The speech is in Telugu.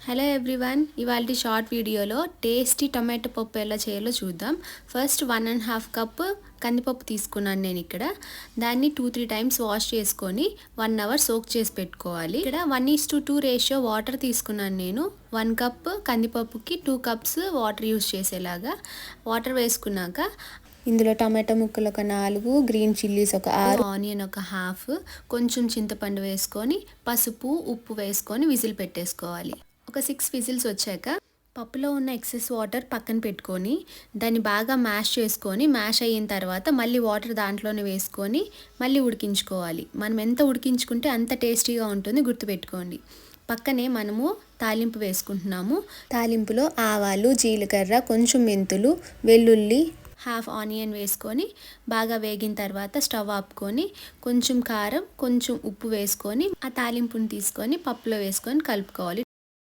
హలో ఎవ్రీవన్, ఇవాళ షార్ట్ వీడియోలో టేస్టీ టొమాటో పప్పు ఎలా చేయాలో చూద్దాం. ఫస్ట్ 1.5 కప్ కందిపప్పు తీసుకున్నాను నేను ఇక్కడ. దాన్ని 2-3 టైమ్స్ వాష్ చేసుకొని 1 అవర్ సోక్ చేసి పెట్టుకోవాలి. ఇక్కడ 1:2 రేషియో వాటర్ తీసుకున్నాను నేను. 1 కప్ కందిపప్పుకి 2 కప్స్ వాటర్ యూస్ చేసేలాగా వాటర్ వేసుకున్నాక ఇందులో టమాటో ముక్కలు ఒక 4, గ్రీన్ చిల్లీస్ ఒక 6, ఆనియన్ ఒక హాఫ్, కొంచెం చింతపండు వేసుకొని పసుపు ఉప్పు వేసుకొని విజిల్ పెట్టేసుకోవాలి. ఒక 6 విజిల్స్ వచ్చాక పప్పులో ఉన్న ఎక్సెస్ వాటర్ పక్కన పెట్టుకొని దాన్ని బాగా మ్యాష్ చేసుకొని మ్యాష్ అయిన తర్వాత మళ్ళీ వాటర్ దాంట్లోనే వేసుకొని మళ్ళీ ఉడికించుకోవాలి. మనం ఎంత ఉడికించుకుంటే అంత టేస్టీగా ఉంటుంది, గుర్తుపెట్టుకోండి. పక్కనే మనము తాలింపు వేసుకుంటున్నాము. తాలింపులో ఆవాలు, జీలకర్ర, కొంచెం మెంతులు, వెల్లుల్లి, హాఫ్ ఆనియన్ వేసుకొని బాగా వేగిన తర్వాత స్టవ్ ఆపుకొని కొంచెం కారం, కొంచెం ఉప్పు వేసుకొని ఆ తాలింపుని తీసుకొని పప్పులో వేసుకొని కలుపుకోవాలి.